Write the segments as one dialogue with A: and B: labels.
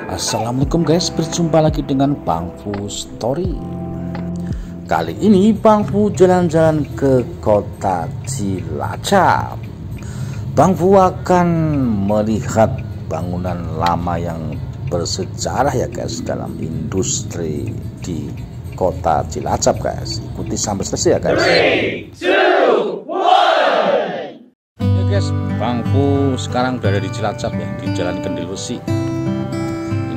A: Assalamualaikum guys, berjumpa lagi dengan Bang Fu Story. Kali ini Bang Fu jalan-jalan ke kota Cilacap. Bang Fu akan melihat bangunan lama yang bersejarah ya guys, dalam industri di kota Cilacap guys. Ikuti sampai selesai ya guys.
B: 3, 2, 1.
A: Ya guys, Bang Fu sekarang berada di Cilacap ya, di Jalan Kendil Besi.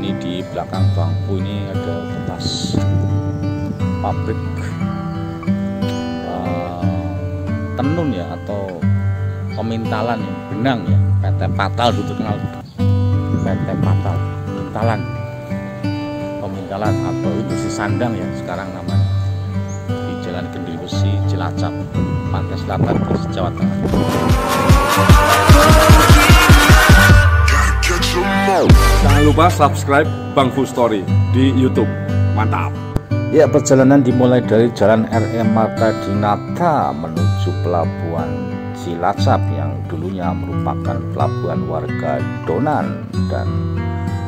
A: Ini di belakang Bang Fu ini ada bekas pabrik tenun ya, atau pemintalan ya, benang ya, PT Patal dulu terkenal. PT Patal pemintalan atau industri sandang ya sekarang namanya, di Jalan Kendil Besi, Cilacap, Pantai Selatan, Jawa Tengah.
C: Jangan lupa subscribe Bang Fu Story di YouTube. Mantap.
A: Ya, perjalanan dimulai dari Jalan R.E. Marta Dinata menuju Pelabuhan Cilacap yang dulunya merupakan pelabuhan warga Donan, dan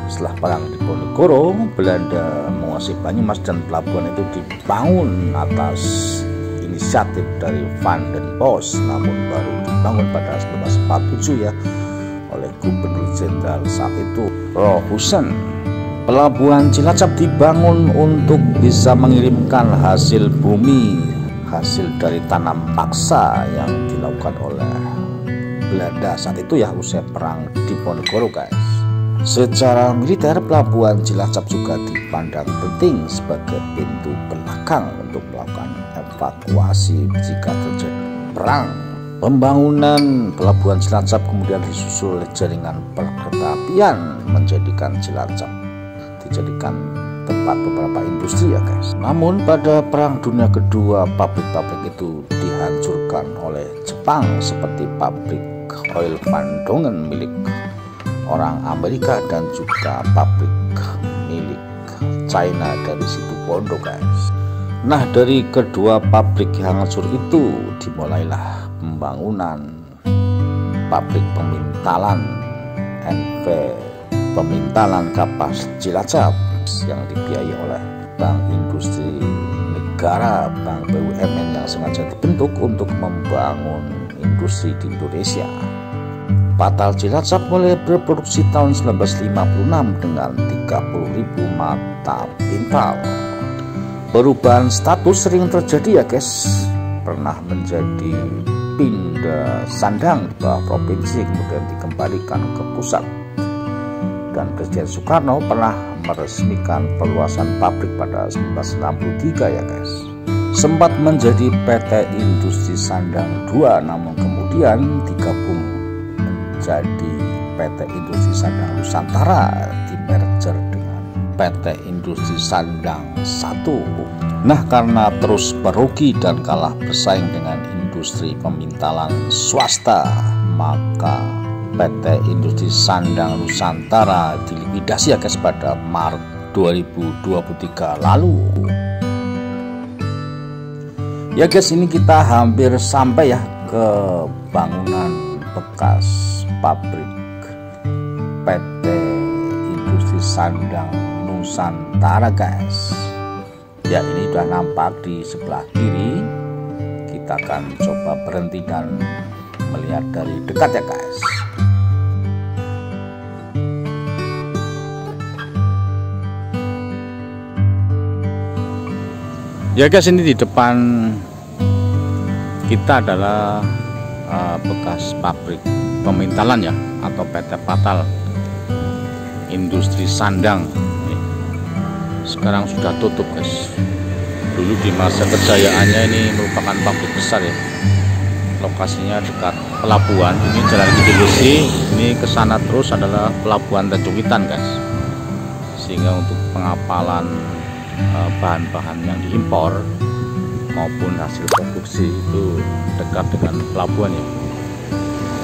A: setelah perang Diponegoro, Belanda menguasai Banyumas dan pelabuhan itu dibangun atas inisiatif dari Van den Bosch, namun baru dibangun pada 1947 ya oleh Gubernur Jenderal saat itu Rohusen. Pelabuhan Cilacap dibangun untuk bisa mengirimkan hasil bumi, hasil dari tanam paksa yang dilakukan oleh Belanda saat itu ya, usai perang Diponegoro guys. Secara militer, pelabuhan Cilacap juga dipandang penting sebagai pintu belakang untuk melakukan evakuasi jika terjadi perang. Pembangunan pelabuhan Cilacap kemudian disusul oleh jaringan perkereta-apian, menjadikan Cilacap dijadikan tempat beberapa industri ya guys. Namun pada Perang Dunia Kedua, pabrik-pabrik itu dihancurkan oleh Jepang, seperti pabrik Oil Van Dongen milik orang Amerika dan juga pabrik milik China dari situ Bondo guys. Nah, dari kedua pabrik yang hancur itu dimulailah pembangunan pabrik pemintalan NV Pemintalan Kapas Cilacap yang dibiayai oleh Bank Industri Negara, Bank BUMN, yang sengaja dibentuk untuk membangun industri di Indonesia. Patal Cilacap mulai berproduksi tahun 1956 dengan 30.000 mata pintal. Perubahan status sering terjadi ya guys, pernah menjadi Pindha Sandang di bawah provinsi, kemudian dikembalikan ke pusat. Dan Presiden Soekarno pernah meresmikan perluasan pabrik pada 1963 ya guys. Sempat menjadi PT Industri Sandang II, namun kemudian digabung menjadi PT Industri Sandang Nusantara, di-merger dengan PT Industri Sandang I. Nah, karena terus merugi dan kalah bersaing dengan industri pemintalan swasta, maka PT Industri Sandang Nusantara dilikuidasi ya guys pada Maret 2023 lalu. Ya guys, ini kita hampir sampai ya ke bangunan bekas pabrik PT Industri Sandang Nusantara guys. Ya, ini sudah nampak di sebelah kiri. Kita akan coba berhenti dan melihat dari dekat ya guys. Ya guys, ini di depan kita adalah bekas pabrik pemintalan ya, atau PT Patal Industri Sandang. Sekarang sudah tutup guys. Dulu di masa kejayaannya ini merupakan pabrik besar ya. Lokasinya dekat pelabuhan, ini Jalan Kendil Besi, ini ke sana terus adalah pelabuhan Tanjung Witan guys. Sehingga untuk pengapalan bahan-bahan yang diimpor maupun hasil produksi itu dekat dengan pelabuhan ya.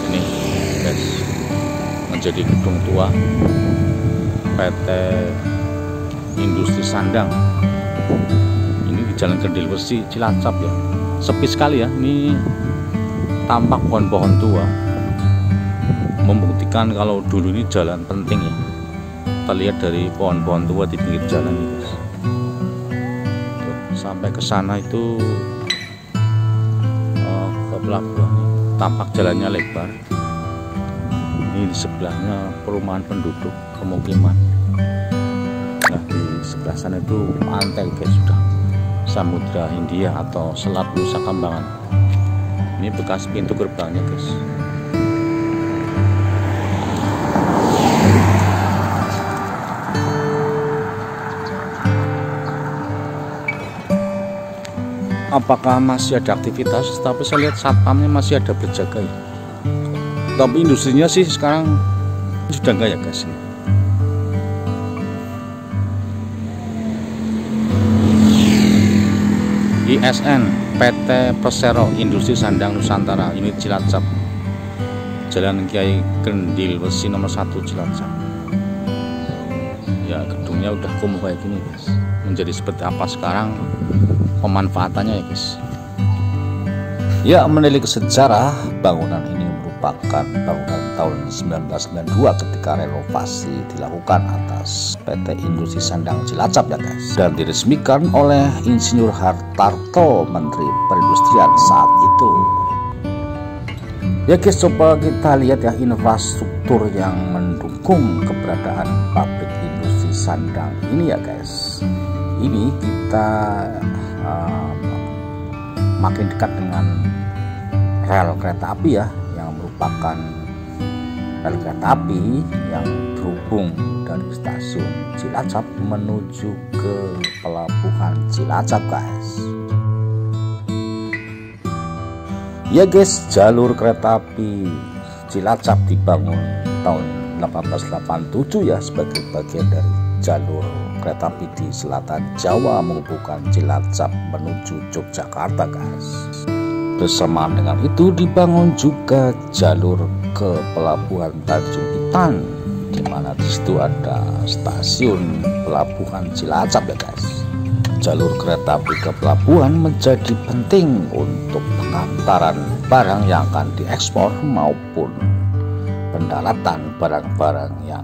A: Ini guys, menjadi gedung tua PT Industri Sandang. Ini di Jalan Kendil Besi, Cilacap ya. Sepi sekali ya, ini tampak pohon-pohon tua, membuktikan kalau dulu ini jalan penting ya. terlihat dari pohon-pohon tua di pinggir jalan ini guys. Sampai ke sana itu ke pelabuhan ini. Tampak jalannya lebar. Ini di sebelahnya perumahan penduduk, pemukiman. Nah di sebelah sana itu pantai guys, sudah Samudra Hindia atau Selat Nusa Kambangan. Ini bekas pintu gerbangnya guys. Apakah masih ada aktivitas? Tapi saya lihat satpamnya masih ada berjaga ya. Tapi industrinya sih sekarang sudah enggak ya guys. ISN PT Persero Industri Sandang Nusantara, ini Cilacap, Jalan Kiai Gendil Besi nomor 1 Cilacap. Ya gedungnya udah kumuh kayak gini guys. Menjadi seperti apa sekarang pemanfaatannya ya guys. Ya, menilik sejarah, bangunan ini merupakan bangunan tahun 1992 ketika renovasi dilakukan atas PT Industri Sandang Cilacap ya guys, dan diresmikan oleh Insinyur Hartarto, Menteri Perindustrian saat itu. Ya guys, coba kita lihat ya infrastruktur yang mendukung keberadaan pabrik industri sandang ini ya guys. Ini kita makin dekat dengan rel kereta api ya, yang merupakan rel kereta api yang berhubung dari stasiun Cilacap menuju ke pelabuhan Cilacap guys. Ya guys, jalur kereta api Cilacap dibangun tahun 1887 ya, sebagai bagian dari jalur kereta api di selatan Jawa menghubungkan Cilacap menuju Yogyakarta guys. Bersamaan dengan itu dibangun juga jalur ke pelabuhan Tanjung Pinang, di mana di situ ada stasiun pelabuhan Cilacap ya guys. Jalur kereta api ke pelabuhan menjadi penting untuk pengantaran barang yang akan diekspor maupun pendaratan barang-barang yang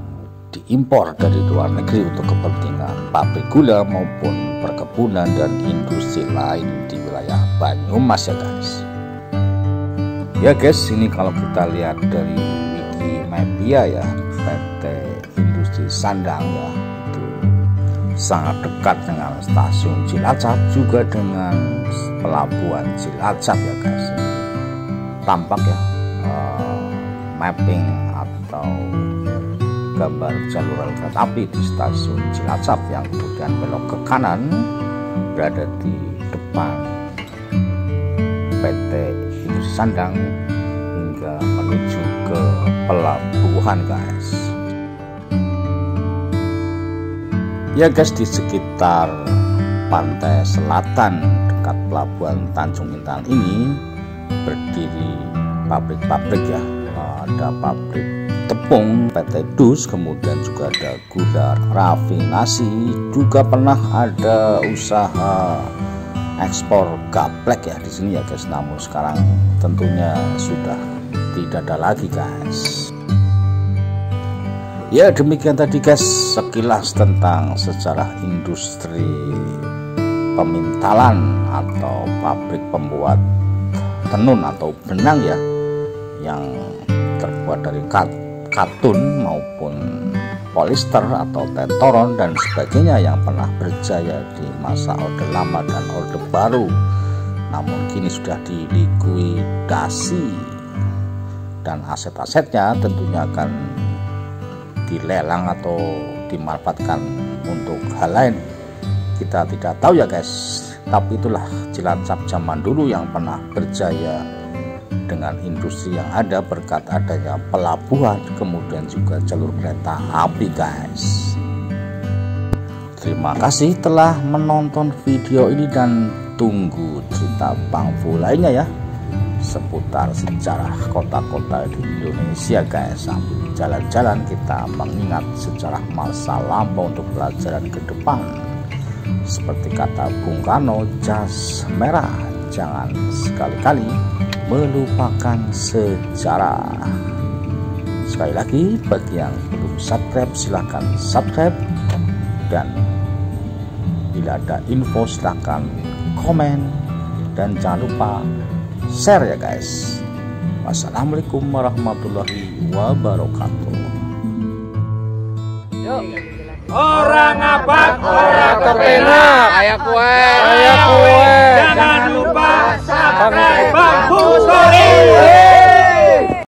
A: diimpor dari luar negeri untuk kepentingan pabrik gula maupun perkebunan dan industri lain di wilayah Banyumas ya guys. Ya guys, ini kalau kita lihat dari Wikimedia ya, PT Industri Sandang ya, itu sangat dekat dengan stasiun Cilacap, juga dengan pelabuhan Cilacap ya guys. Tampak ya mapping atau gambar jalur rel kereta api di stasiun Cilacap yang kemudian belok ke kanan berada di depan PT Industri Sandang hingga menuju ke pelabuhan guys. Ya guys, di sekitar pantai selatan dekat pelabuhan Tanjung Pinang ini berdiri pabrik-pabrik ya. Ada pabrik tepung PT Dus, kemudian juga ada gula rafinasi, juga pernah ada usaha ekspor gaplek ya di sini ya guys. Namun sekarang tentunya sudah tidak ada lagi guys. Ya demikian tadi guys sekilas tentang sejarah industri pemintalan atau pabrik pembuat tenun atau benang ya, yang terbuat dari katun maupun polister atau tentoron dan sebagainya, yang pernah berjaya di masa Orde Lama dan Orde Baru, namun kini sudah dilikuidasi dan aset-asetnya tentunya akan dilelang atau dimanfaatkan untuk hal lain. Kita tidak tahu ya guys, tapi itulah Cilacap zaman dulu yang pernah berjaya dengan industri yang ada berkat adanya pelabuhan, kemudian juga jalur kereta api guys. Terima kasih telah menonton video ini dan tunggu cerita Bang Fu lainnya ya, seputar sejarah kota-kota di Indonesia guys. Sambil jalan-jalan kita mengingat sejarah masa lampau untuk pelajaran ke depan. Seperti kata Bung Karno, jas merah, jangan sekali-kali melupakan sejarah. Sekali lagi, bagi yang belum subscribe silahkan subscribe, dan bila ada info silahkan komen, dan jangan lupa share ya guys. Wassalamualaikum warahmatullahi wabarakatuh.
B: Orang apa? Orang kepenak.